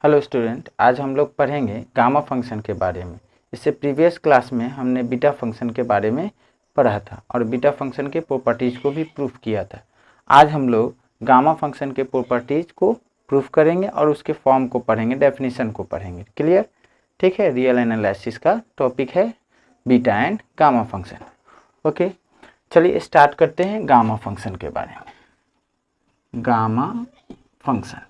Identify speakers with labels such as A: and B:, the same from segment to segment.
A: Hello student, आज हम लोग पढ़ेंगे गामा फंक्शन के बारे में। इससे प्रीवियस क्लास में हमने बीटा फंक्शन के बारे में पढ़ा था और बीटा फंक्शन के प्रॉपर्टीज़ को भी प्रूफ किया था। आज हम लोग गामा फंक्शन के प्रॉपर्टीज़ को प्रूफ करेंगे और उसके फॉर्म को पढ़ेंगे, डेफिनेशन को पढ़ेंगे। क्लियर? ठीक है। रियल एनालिसिस का टॉपिक है beta and gamma function. Okay, चलिए स्टार्ट करते हैं गामा फंक्शन के बारे में। गामा फंक्शन,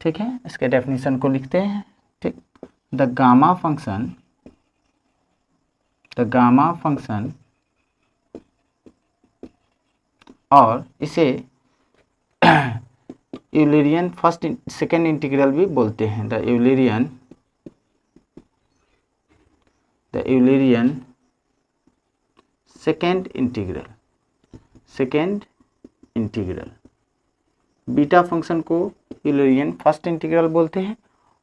A: ठीक है, इसके डेफिनेशन को लिखते हैं। ठीक, द गामा फंक्शन और इसे यूलरियन फर्स्ट सेकेंड इंटीग्रल भी बोलते हैं। The Eulerian second integral. Beta function को यूलरियन फर्स्ट इंटीग्रल बोलते हैं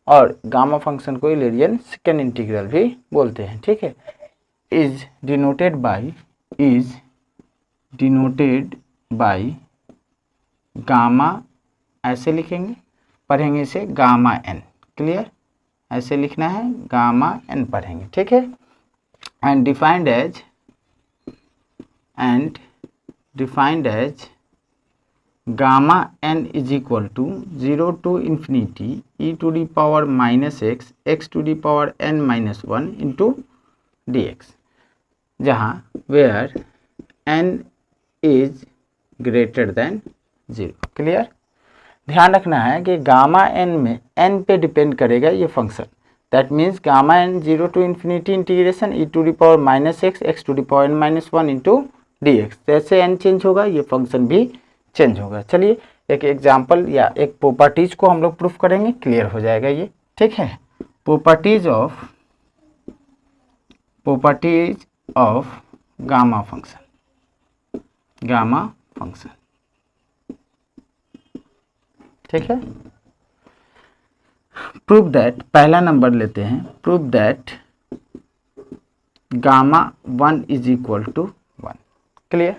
A: और गामा फंक्शन को यूलरियन सेकेंड इंटीग्रल भी बोलते हैं। ठीक है। इज डिनोटेड बाय गामा, ऐसे लिखेंगे, पढ़ेंगे इसे गामा एन। क्लियर? ऐसे लिखना है, गामा एन पढ़ेंगे। ठीक है। And defined as gamma n is equal to 0 to infinity e to the power minus x to the power n minus 1 into dx, जहाँ where n is greater than 0। Clear? ध्यान रखना है कि gamma n में n पे depend करेगा ये function. That means gamma n 0 to infinity integration e to the power minus x to the power n minus 1 into dx। जैसे n change होगा ये फंक्शन भी चेंज होगा। चलिए एक एग्जाम्पल या एक प्रॉपर्टीज को हम लोग प्रूफ करेंगे, क्लियर हो जाएगा ये। ठीक है। Properties of gamma function. ठीक है। प्रूफ दैट, पहला नंबर लेते हैं, proof that gamma 1 is equal to 1। Clear?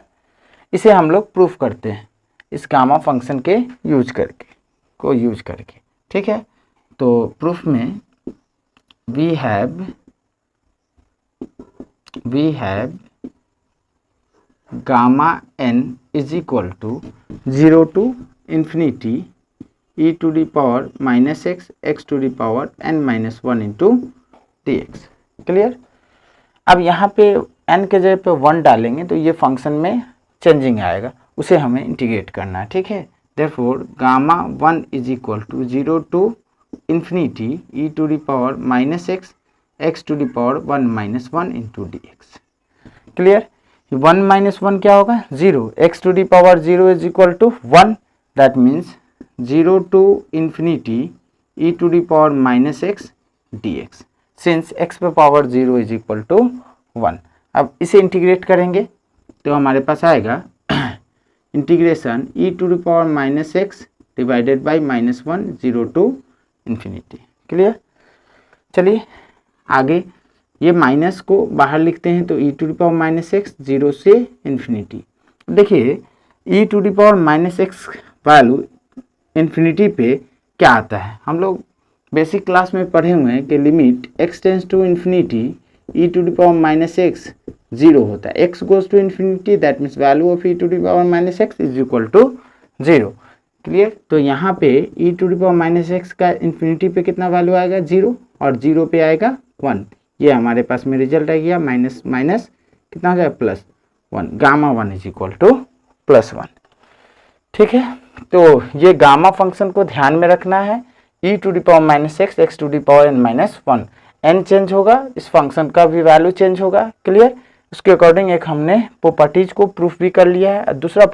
A: इसे हम लोग प्रूफ करते हैं इस गामा फंक्शन के यूज करके। ठीक है। तो प्रूफ में we have gamma n is equal to 0 to infinity e to the power minus x to the power n minus 1 into dx। Clear? अब यहाँ पे n के जगह पे 1 डालेंगे तो ये फंक्शन में चेंजिंग आएगा, उसे हमें इंटीग्रेट करना है। ठीक है। Therefore gamma 1 is equal to 0 to infinity e to the power minus x to the power 1 minus 1 into dx। Clear? 1 minus 1 क्या होगा? 0। x to the power 0 is equal to 1। That means 0 to infinity e to the power minus x dx, since x पे power 0 is equal to 1। अब इसे integrate करेंगे तो हमारे पास आएगा integration e to the power minus x divided by minus 1, 0 to infinity. Clear? चलिए आगे ये माइनस को बाहर लिखते हैं तो e to the power minus x 0 से इन्फिनिटी। देखिए e to the power minus x value infinity पे क्या आता है, हम लोग बेसिक क्लास में पढ़े हुए हैं कि limit x tends to infinity e to the power minus x 0 होता है। x goes to infinity, that means value of e to the power minus x is equal to 0। Clear? तो यहाँ पे e to the power minus x का infinity पे कितना value आएगा? 0, और 0 पे आएगा 1। ये हमारे पास में रिजल्ट आ गया, माइनस माइनस कितना हो जाएगा? Plus 1। Gamma 1 is equal two plus 1। ठीक है। तो ये गामा फंक्शन को ध्यान में रखना है। e to the power minus x to the power n minus 1, n change होगा, इस फंक्शन का भी वैल्यू चेंज होगा। क्लियर? उसके अकॉर्डिंग एक हमने प्रॉपर्टीज को प्रूफ भी कर लिया है। दूसरा